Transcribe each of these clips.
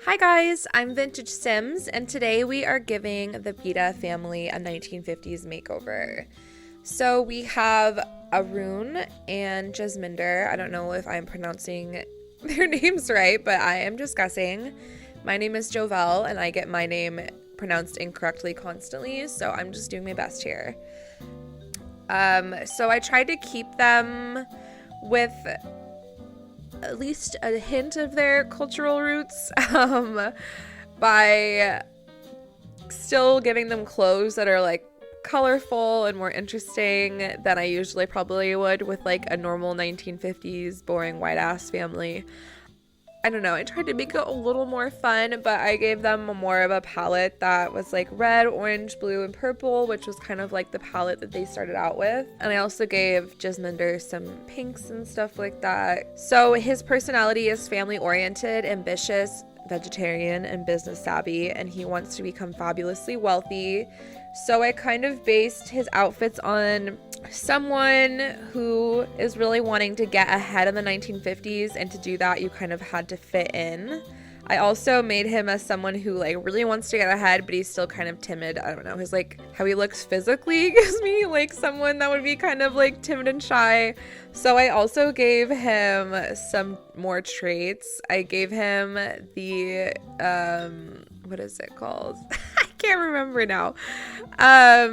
Hi guys, I'm VintageSims, and today we are giving the Bheeda family a 1950s makeover. So we have Arun and Jasminder. I don't know if I'm pronouncing their names right, but I am just guessing. My name is Jovel, and I get my name pronounced incorrectly constantly, so I'm just doing my best here. So I tried to keep them with at least a hint of their cultural roots by still giving them clothes that are like colorful and more interesting than I usually probably would with like a normal 1950s boring white ass family. I don't know, I tried to make it a little more fun, but I gave them more of a palette that was like red, orange, blue, and purple, which was kind of like the palette that they started out with. And I also gave Jasminder some pinks and stuff like that. So his personality is family-oriented, ambitious, vegetarian, and business savvy, and he wants to become fabulously wealthy. So I kind of based his outfits on someone who is really wanting to get ahead in the 1950s, and to do that you kind of had to fit in. I also made him as someone who like really wants to get ahead, but he's still kind of timid. I don't know, his like how he looks physically gives me like someone that would be kind of like timid and shy. So I also gave him some more traits. I gave him the what is it called? I can't remember now. I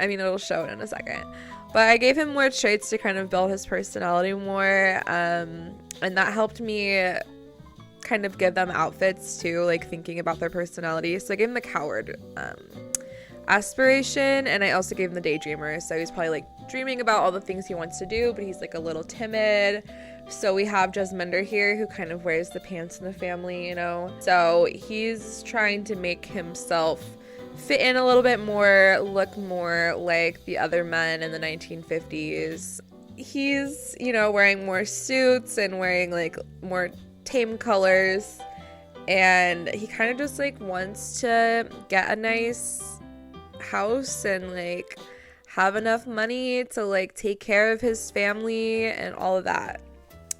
mean, it'll show it in a second. But I gave him more traits to kind of build his personality more, and that helped me kind of give them outfits too, like thinking about their personality. So I gave him the coward aspiration, and I also gave him the daydreamer. So he's probably like dreaming about all the things he wants to do, but he's like a little timid. So we have Jasminder here, who kind of wears the pants in the family, you know. So he's trying to make himself fit in a little bit more, look more like the other men in the 1950s. He's, you know, wearing more suits and wearing like more tame colors, and he kind of just like wants to get a nice house and like have enough money to like take care of his family and all of that.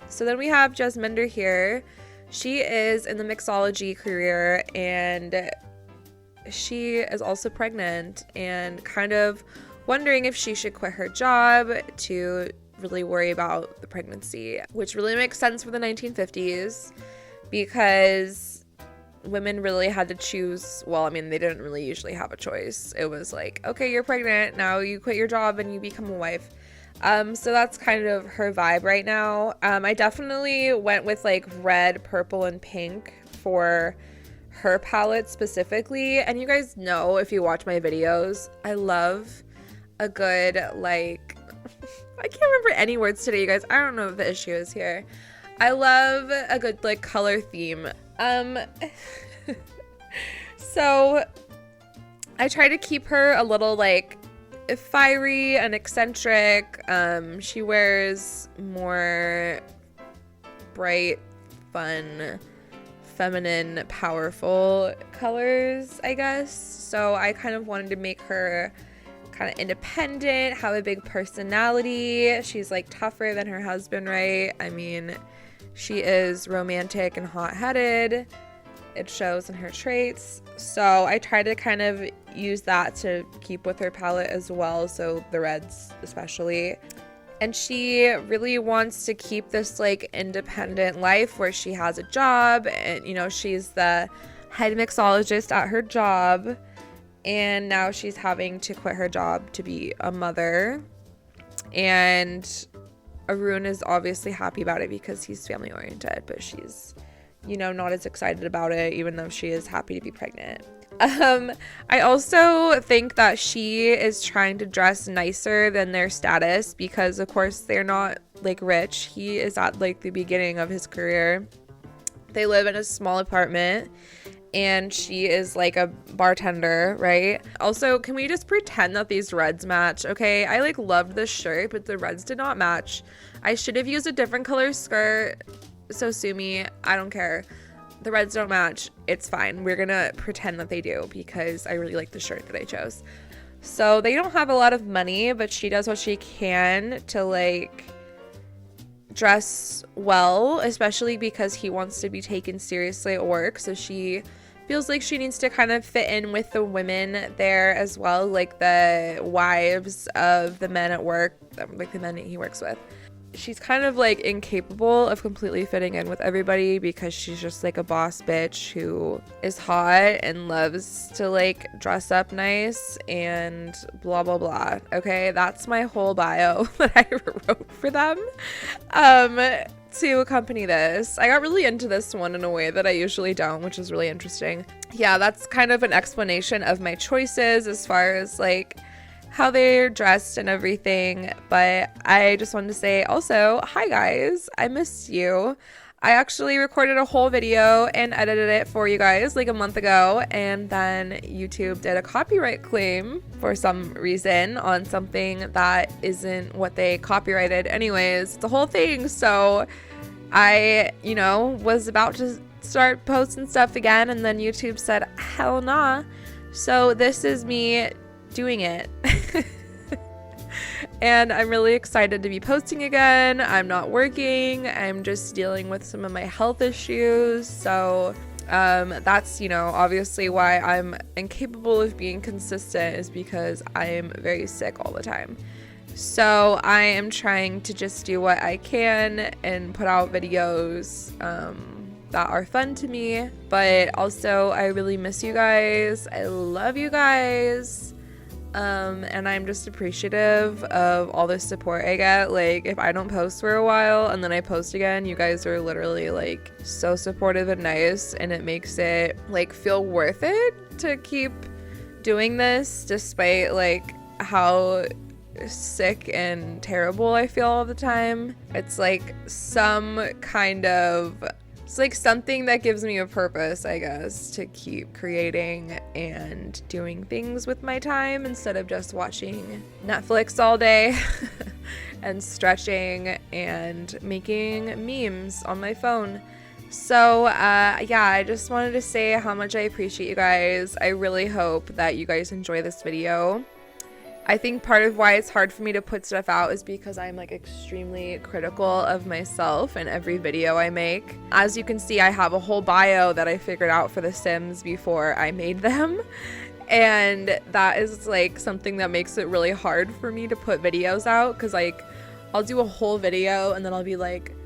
So then we have Jasminder here. She is in the mixology career, and she is also pregnant and kind of wondering if she should quit her job to really worry about the pregnancy, which really makes sense for the 1950s because women really had to choose. Well, I mean, they didn't really usually have a choice. It was like, okay, you're pregnant, now you quit your job and you become a wife. So that's kind of her vibe right now. I definitely went with like red, purple, and pink for her palette specifically. And you guys know, if you watch my videos, I love a good like I can't remember any words today, you guys. I don't know if the issue is here. I love a good like color theme. So I try to keep her a little like fiery and eccentric. She wears more bright, fun, feminine, powerful colors, I guess. So I kind of wanted to make her kind of independent, have a big personality. She's like tougher than her husband, right? I mean, she is romantic and hot-headed. It shows in her traits. So I try to kind of use that to keep with her palette as well, so the reds especially. And she really wants to keep this like independent life where she has a job, and you know, she's the head mixologist at her job, and now she's having to quit her job to be a mother. And Arun is obviously happy about it because he's family oriented, but she's, you know, not as excited about it, even though she is happy to be pregnant. I also think that she is trying to dress nicer than their status because, of course, they're not like rich. He is at like the beginning of his career. They live in a small apartment, and she is like a bartender, right? Also, can we just pretend that these reds match? Okay, I like loved this shirt, but the reds did not match. I should have used a different color skirt, so sue me. I don't care. The reds don't match. It's fine. We're gonna pretend that they do because I really like the shirt that I chose. So they don't have a lot of money, but she does what she can to like dress well, especially because he wants to be taken seriously at work. So she feels like she needs to kind of fit in with the women there as well, like the wives of the men at work, like the men that he works with. She's kind of like incapable of completely fitting in with everybody because she's just like a boss bitch who is hot and loves to like dress up nice and blah blah blah. Okay, that's my whole bio that I wrote for them to accompany this. I got really into this one in a way that I usually don't, which is really interesting. Yeah, that's kind of an explanation of my choices as far as like how they're dressed and everything. But I just wanted to say also, hi guys, I missed you. I actually recorded a whole video and edited it for you guys like a month ago, and then YouTube did a copyright claim for some reason on something that isn't what they copyrighted anyways. It's a whole thing. So I, you know, was about to start posting stuff again, and then YouTube said hell nah. So this is me doing it. And I'm really excited to be posting again. I'm not working. I'm just dealing with some of my health issues. So that's, you know, obviously why I'm incapable of being consistent, is because I am very sick all the time. So I am trying to just do what I can and put out videos that are fun to me. But also, I really miss you guys. I love you guys. And I'm just appreciative of all the support I get. Like, if I don't post for a while and then I post again, you guys are literally like so supportive and nice, and it makes it like feel worth it to keep doing this despite like how sick and terrible I feel all the time. It's like some kind of, it's like something that gives me a purpose, I guess, to keep creating and doing things with my time instead of just watching Netflix all day and stretching and making memes on my phone. So yeah, I just wanted to say how much I appreciate you guys. I really hope that you guys enjoy this video. I think part of why it's hard for me to put stuff out is because I'm like extremely critical of myself in every video I make. As you can see, I have a whole bio that I figured out for The Sims before I made them. And that is like something that makes it really hard for me to put videos out, because like I'll do a whole video and then I'll be like,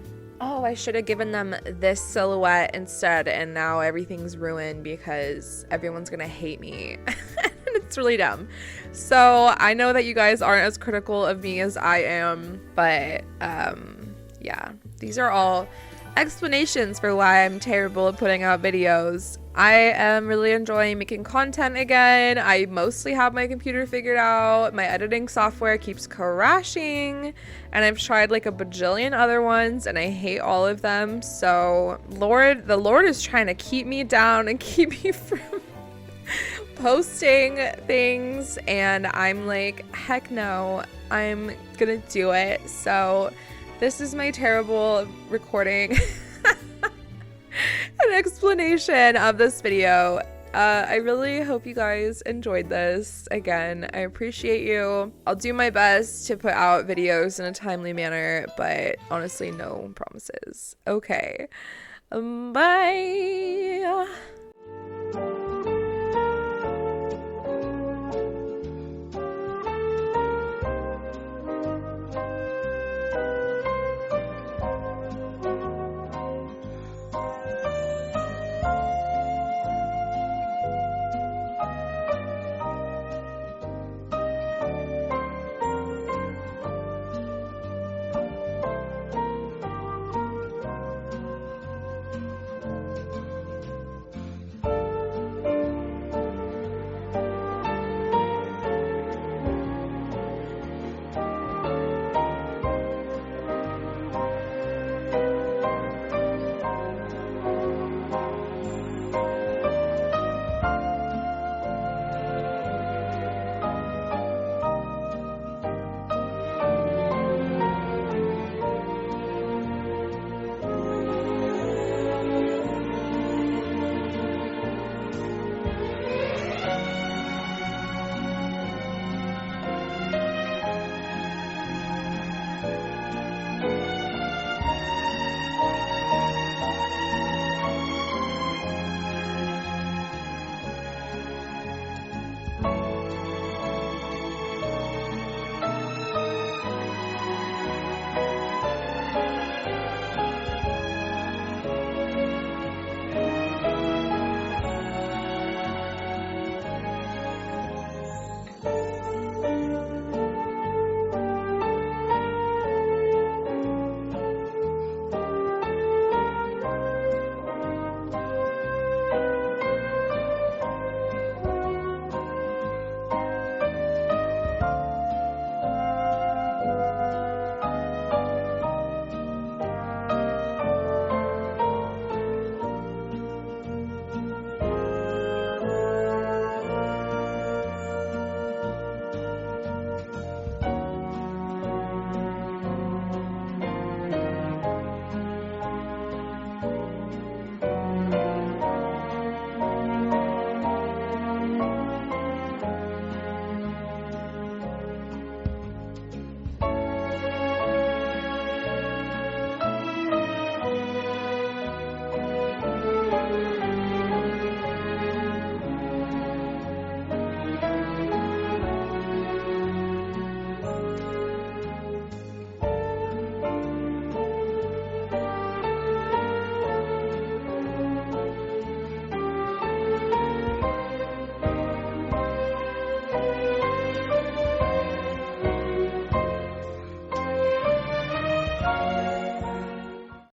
oh, I should have given them this silhouette instead, and now everything's ruined because everyone's gonna hate me. It's really dumb. So I know that you guys aren't as critical of me as I am, but yeah, these are all explanations for why I'm terrible at putting out videos. I am really enjoying making content again. I mostly have my computer figured out. My editing software keeps crashing, and I've tried like a bajillion other ones and I hate all of them. So the Lord is trying to keep me down and keep me from posting things, and I'm like, heck no, I'm gonna do it. So this is my terrible recording an explanation of this video. I really hope you guys enjoyed this. Again, I appreciate you. I'll do my best to put out videos in a timely manner, but honestly, no promises. Okay, bye.